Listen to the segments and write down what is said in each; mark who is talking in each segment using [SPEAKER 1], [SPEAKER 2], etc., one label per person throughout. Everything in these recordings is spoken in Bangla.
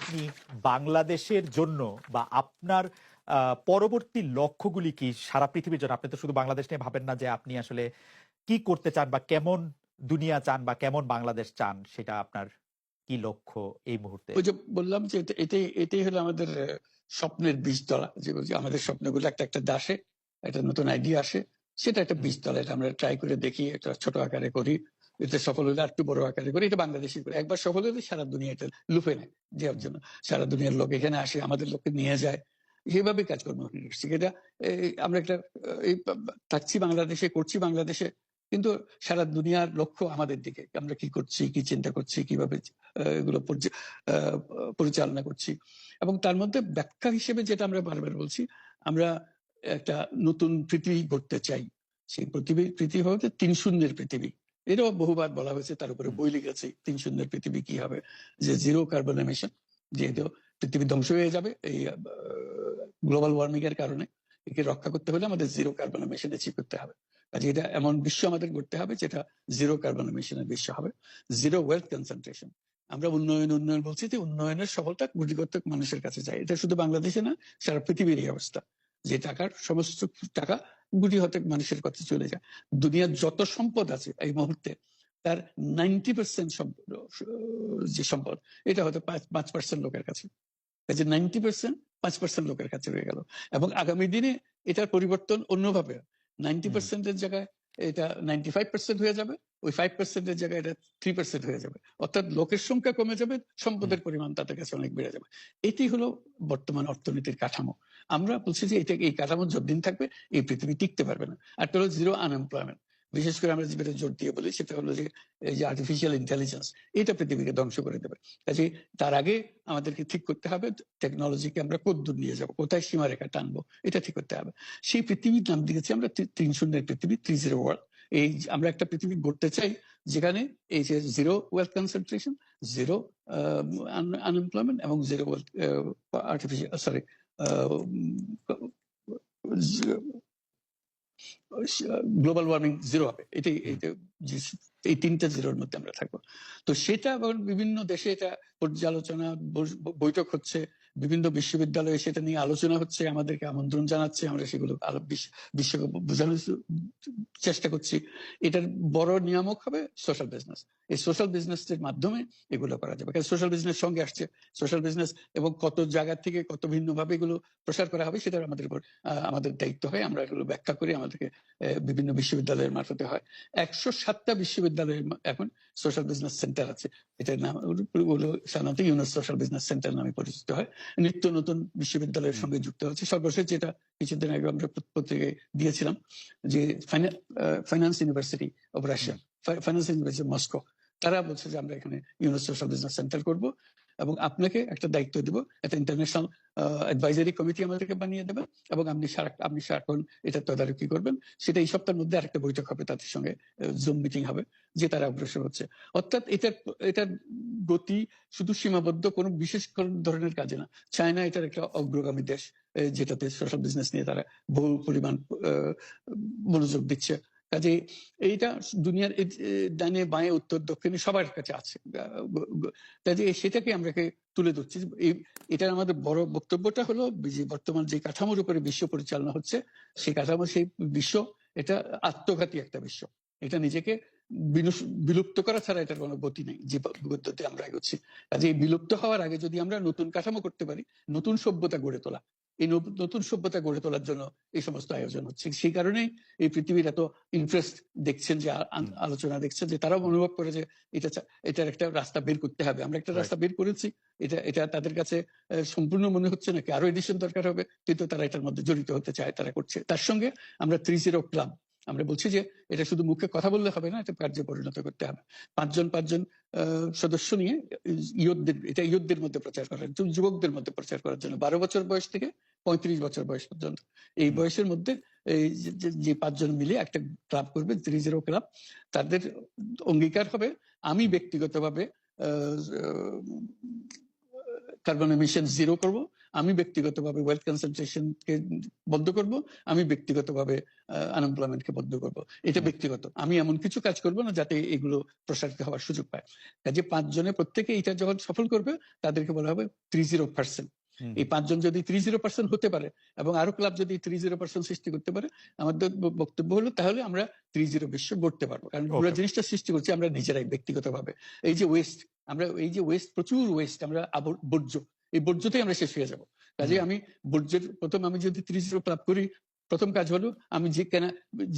[SPEAKER 1] আপনি বাংলাদেশের জন্য বা আপনার পরবর্তী লক্ষ্যগুলি কি সারা পৃথিবীর জন্য? আপনি তো শুধু বাংলাদেশ নিয়ে ভাবেন না যে আপনি আসলে কি করতে চান বা কেমন দুনিয়া চান বা কেমন বাংলাদেশ চান সেটা আপনার কি লক্ষ্য এই মুহূর্তে?
[SPEAKER 2] ওই যে বললাম যে এটাই এটাই হলো আমাদের স্বপ্নের বীজতলা, যে বলছি আমাদের স্বপ্নগুলো একটা একটা দাসে একটা নতুন আইডিয়া আসে, সেটা একটা
[SPEAKER 1] হুম,
[SPEAKER 2] বীজতলা। এটা আমরা ট্রাই করে দেখি, এটা ছোট আকারে করি, এটা সফল হলে আর একটু বড় আকারে করি। এটা বাংলাদেশি করে একবার সফল হলে সারা দুনিয়া এটা লুফে নেয় দেওয়ার
[SPEAKER 1] হুম,
[SPEAKER 2] জন্য। সারা দুনিয়ার লোক এখানে আসে, আমাদের লোককে নিয়ে যায়, সেভাবে কাজকর্ম করছি। এটা আমরা একটা এই থাকছি বাংলাদেশে, করছি বাংলাদেশে, কিন্তু সারা দুনিয়ার লক্ষ্য আমাদের দিকে। আমরা কি করছি, কি চিন্তা করছি, কিভাবে এগুলো আহ, পরিচালনা করছি। এবং তার মধ্যে ব্যাখ্যা হিসেবে যেটা আমরা বারবার বলছি, আমরা একটা নতুন পৃথিবী গড়তে চাই। সেই পৃথিবী হবে ৩ শূন্যের পৃথিবী। এটাও বহুবার বলা হয়েছে, তার উপরে
[SPEAKER 1] হুম,
[SPEAKER 2] বই লিখেছে ৩ শূন্যের পৃথিবী কি হবে, যে জিরো কার্বন এমিশন। যেহেতু পৃথিবী ধ্বংস হয়ে যাবে এই গ্লোবাল ওয়ার্মিং এর কারণে, একে রক্ষা করতে হলে আমাদের জিরো কার্বন এমিশন অ্যাচিভ করতে হবে। কাজে এটা এমন বিশ্ব আমাদের গড়তে হবে যেটা জিরো কার্বন এমিশনের বিশ্ব হবে। Zero wealth concentration. আমরা উন্নয়ন উন্নয়ন বলছি, যে উন্নয়নের সফলতা কোটি প্রত্যেক মানুষের কাছে যায়। এটা শুধু বাংলাদেশে না, সারা পৃথিবীর এই অবস্থা, যে টাকার সমস্ত টাকা কোটি প্রত্যেক মানুষের কাছে চলে যায়। দুনিয়ার যত সম্পদ আছে এই মুহূর্তে, তার 90% যে সম্পদ, এটা হয়তো 5% লোকের কাছে। কাজে 90% 5% লোকের কাছে রয়ে গেল। এবং আগামী দিনে এটার পরিবর্তন অন্যভাবে, নাইনটি
[SPEAKER 1] হুম,
[SPEAKER 2] পার্সেন্টের জায়গায় এটা 95% হয়ে যাবে, ওই 5%-এর জায়গায় এটা 3% হয়ে যাবে। অর্থাৎ লোকের সংখ্যা কমে যাবে,
[SPEAKER 1] হুম।
[SPEAKER 2] সম্পদের পরিমাণ তাদের কাছে অনেক বেড়ে যাবে। এটি হলো বর্তমান অর্থনীতির কাঠামো। আমরা বলছি যে এটা, এই কাঠামো যতদিন থাকবে এই পৃথিবী টিকতে পারবে না। আর হলো জিরো আনএমপ্লয়মেন্ট। বিশেষ করে আমরা যেটা জোর দিয়ে বলি সেটা হলো যে এই যে আর্টিফিশিয়াল ইন্টেলিজেন্স, এটা পৃথিবীকে ধ্বংস করে দেবে। কাজে তার আগে আমাদেরকে ঠিক করতে হবে টেকনোলজিকে আমরা কতদূর নিয়ে যাবো, কোথায় সীমারেখা টানবো, এটা ঠিক করতে হবে। সেই পৃথিবীর নাম দিয়েছি আমরা ৩ শূন্যের পৃথিবী, ৩-0 ওয়ার্ল্ড। এই আমরা একটা পৃথিবী গড়তে চাই যেখানে এই যে zero wealth concentration, zero unemployment এবং zero wealth artificial sorry global warming zero হবে। এটাই
[SPEAKER 1] হুম।
[SPEAKER 2] এটা এই 3টা জিরোর মধ্যে আমরা থাকবো। তো সেটা আবার বিভিন্ন দেশে এটা পর্যালোচনা, বৈঠক হচ্ছে, বিভিন্ন বিশ্ববিদ্যালয়ে সেটা নিয়ে আলোচনা হচ্ছে, আমাদেরকে আমন্ত্রণ জানাচ্ছে, আমরা সেগুলো বিশ্বকে বোঝানোর চেষ্টা করছি। এটার বড় নিয়ামক হবে সোশ্যাল বিজনেস। এই সোশ্যাল বিজনেস এর মাধ্যমে এগুলো করা যাবে। কারণ সোশ্যাল বিজনেস সঙ্গে আসছে সোশ্যাল বিজনেস, এবং কত জায়গা থেকে কত ভিন্ন ভাবে এগুলো প্রসার করা হবে সেটা আমাদের উপর আমাদের দায়িত্ব হয়। আমরা এগুলো ব্যাখ্যা করি, আমাদেরকে বিভিন্ন বিশ্ববিদ্যালয়ের মারফতে হয়। ১০৭টা বিশ্ববিদ্যালয়ের এখন সোশ্যাল বিজনেস সেন্টার আছে। এটার নাম হলো সাধারণত ইউনুস সোশ্যাল বিজনেস সেন্টার নামে পরিচিত হয়। নিত্য নতুন বিশ্ববিদ্যালয়ের
[SPEAKER 1] হুম,
[SPEAKER 2] সঙ্গে যুক্ত হচ্ছে। সর্বশেষ যেটা কিছুদিন আগে আমরা পত্রিকায় দিয়েছিলাম, যে finance university of
[SPEAKER 1] hmm,
[SPEAKER 2] Russia, finance university Moscow, তারা বলছে যে আমরা এখানে ইউনুস সোশ্যাল বিজনেস সেন্টার করব, এবং আপনাকে একটা দায়িত্ব দিব, একটা ইন্টারন্যাশনাল অ্যাডভাইজারি কমিটি আমাদেরকে বানিয়ে দেবেন, এবং আপনি সারাক্ষণ এটা তদারকি করবেন। সেটা এই সপ্তাহের মধ্যে আরেকটা বৈঠক হবে, তাদের সঙ্গে জুম মিটিং হবে, যে তারা অগ্রসর হচ্ছে। অর্থাৎ এটার গতি শুধু সীমাবদ্ধ কোনো বিশেষ ধরনের কাজে না। চায়না এটার একটা অগ্রগামী দেশ, যেটাতে সোশ্যাল বিজনেস নিয়ে তারা বহু পরিমাণ মনোযোগ দিচ্ছে। কাজে এইটা দুনিয়ার ডানে বাঁয়ে উত্তর দক্ষিণে সবার কাছে আছে। কাজে সেটাকে আমরা তুলে ধরছি। এটার আমাদের বড় বক্তব্যটা হলো যে বর্তমান যে কাঠামোর উপরে বিশ্ব পরিচালনা হচ্ছে, সেই কাঠামো, সেই বিশ্ব, এটা আত্মঘাতী একটা বিশ্ব। এটা নিজেকে বিলুপ্ত করা ছাড়া এটার কোনো গতি নেই, যে পদ্ধতি আমরা এগোচ্ছি। কাজে এই বিলুপ্ত হওয়ার আগে যদি আমরা নতুন কাঠামো করতে পারি, নতুন সভ্যতা গড়ে তোলা, এই নতুন সভ্যতা গড়ে তোলার জন্য এই সমস্ত আয়োজন হচ্ছে। সেই কারণেই এই পৃথিবীর এত ইন্টারেস্ট দেখছেন, যে
[SPEAKER 1] হুম,
[SPEAKER 2] আলোচনা দেখছেন, যে তারাও
[SPEAKER 1] হুম।
[SPEAKER 2] অনুভব করে যে এটার একটা রাস্তা বের করতে হবে। আমরা একটা
[SPEAKER 1] রাইট।
[SPEAKER 2] রাস্তা বের করেছি, এটা এটা তাদের কাছে সম্পূর্ণ মনে হচ্ছে নাকি আরো এডিশন দরকার হবে, কিন্তু তারা এটার মধ্যে জড়িত হতে চায়, তারা করছে। তার সঙ্গে আমরা ৩-0 ক্লাব, আমরা বলছি যে এটা শুধু মুখে কথা বললে হবে না, এটা কার্যে পরিণত করতে হবে। পাঁচজন সদস্য নিয়ে এটা ইয়ুথদের মধ্যে প্রচার করার, যুবকদের মধ্যে প্রচার করার জন্য, 12 বছর বয়স থেকে 35 বছর বয়স পর্যন্ত, এই
[SPEAKER 1] হুম,
[SPEAKER 2] বয়সের মধ্যে এই যে 5জন মিলে একটা ক্লাব করবে, ৩-0 ক্লাব। তাদের অঙ্গীকার হবে, আমি ব্যক্তিগতভাবে কার্বন এমিশন জিরো করব, আমি ব্যক্তিগতভাবে ওয়েলথ কনসেন্ট্রেশনকে বন্ধ করব, আমি ব্যক্তিগতভাবে আনএমপ্লয়মেন্টকে বন্ধ করব। এটা ব্যক্তিগত, আমি এমন কিছু কাজ করব না যাতে এগুলো প্রসারিত হওয়ার সুযোগ পায়। কাজে 5 জনে প্রত্যেকে এটা যখন সফল করবে তাদেরকে বলা হবে 30%। এই 5 জন যদি 30% হতে পারে এবং আরো ক্লাব যদি 30% সৃষ্টি করতে পারে, আমাদের বক্তব্য হলো তাহলে আমরা 30 বিশ্ব গড়তে পারবো। কারণ পুরো জিনিসটা সৃষ্টি করছি আমরা নিজেরাই ব্যক্তিগতভাবে। এই যে ওয়েস্ট, আমরা এই যে ওয়েস্ট, প্রচুর ওয়েস্ট, আমরা বর্জ্য, এই বর্জ্যতেই আমরা শেষ হয়ে যাবো। কাজে আমি বর্জ্যের প্রথম, আমি যদি 30 ক্লাব করি, প্রথম কাজ হলো আমি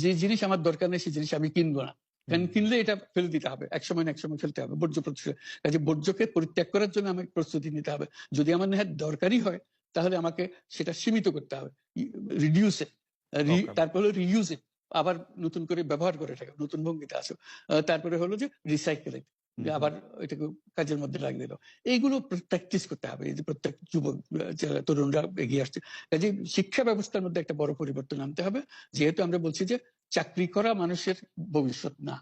[SPEAKER 2] যে জিনিস আমার দরকার নেই সেই জিনিস আমি কিনবো না। কারণ কিনলে এটা ফেলে দিতে হবে, এক সময় না এক সময় ফেলতে হবে, বর্জ্য প্রতিষ্ঠা। কাজে বর্জ্যকে পরিত্যাগ করার জন্য আমাকে প্রস্তুতি নিতে হবে। যদি আমার নেহাত দরকারই হয় তাহলে আমাকে সেটা সীমিত করতে হবে, রিডিউসে, তারপরে হলো রিইউজে, আবার নতুন করে ব্যবহার করে থাকে, নতুন ভঙ্গিতে আসো। তারপরে হলো যে রিসাইকেলিং, আবার এটাকে কাজের মধ্যে লাগিয়ে দিল। এইগুলো প্র্যাকটিস করতে হবে। এই যে প্রত্যেক যুবক তরুণরা এগিয়ে আসছে, কাজে শিক্ষা ব্যবস্থার মধ্যে একটা বড় পরিবর্তন আনতে হবে। যেহেতু আমরা বলছি যে চাকরি করা মানুষের ভবিষ্যৎ না,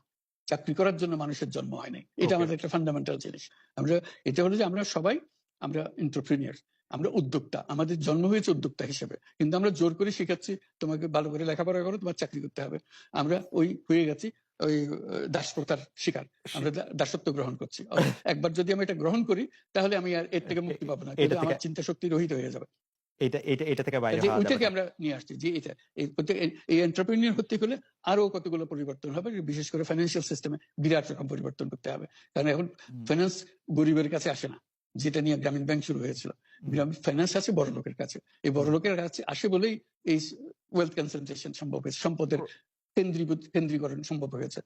[SPEAKER 2] চাকরি করার জন্য মানুষের জন্ম হয় নাই, এটা আমাদের একটা ফান্ডামেন্টাল জিনিস। আমরা এটা হলো যে আমরা সবাই, আমরা এন্টারপ্রেনিয়ার, আমরা উদ্যোক্তা, আমাদের জন্ম হয়েছে উদ্যোক্তা হিসেবে, কিন্তু আমরা জোর করে শিখাচ্ছি তোমাকে ভালো করে লেখাপড়া করো, তোমার চাকরি করতে হবে। আমরা ওই হয়ে গেছি ওই দাসপ্রথার শিকার, আমরা দাসত্ব গ্রহণ করছি। একবার যদি আমি এটা গ্রহণ করি তাহলে আমি আর এর থেকে মুক্তি পাবো না, কিন্তু আমার চিন্তা শক্তি রহিত হয়ে যাবে।
[SPEAKER 1] এটা থেকে বাইরে হওয়া যাবে
[SPEAKER 2] ওইটাকে
[SPEAKER 1] না।
[SPEAKER 2] আমরা নিয়ে আসছি যে এটা এই এন্টারপ্রেনিয়র হতে হলে আরো কতগুলো পরিবর্তন হবে, বিশেষ করে ফাইন্যান্সিয়াল সিস্টেমে বিরাট রকম পরিবর্তন করতে হবে। কারণ এখন ফাইন্যান্স গরিবের কাছে আসে না, যেটা নিয়ে গ্রামীণ ব্যাংক শুরু হয়েছিল। গ্রামীণ ফাইন্যান্স আছে বড় লোকের কাছে, এই বড় লোকের কাছে আসে বলেই এই ওয়েলথ কনসেন্ট্রেশন সম্ভব হয়েছে, সম্পদের কেন্দ্রীকরণ সম্ভব হয়েছে।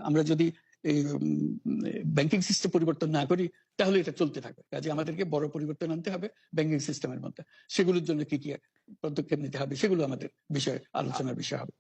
[SPEAKER 2] আমরা যদি এই ব্যাংকিং সিস্টেম পরিবর্তন না করি তাহলে এটা চলতে থাকবে। কাজে আমাদেরকে বড় পরিবর্তন আনতে হবে ব্যাংকিং সিস্টেমের মধ্যে। সেগুলোর জন্য কি কি পদক্ষেপ নিতে হবে সেগুলো আমাদের বিষয়, আলোচনার বিষয় হবে।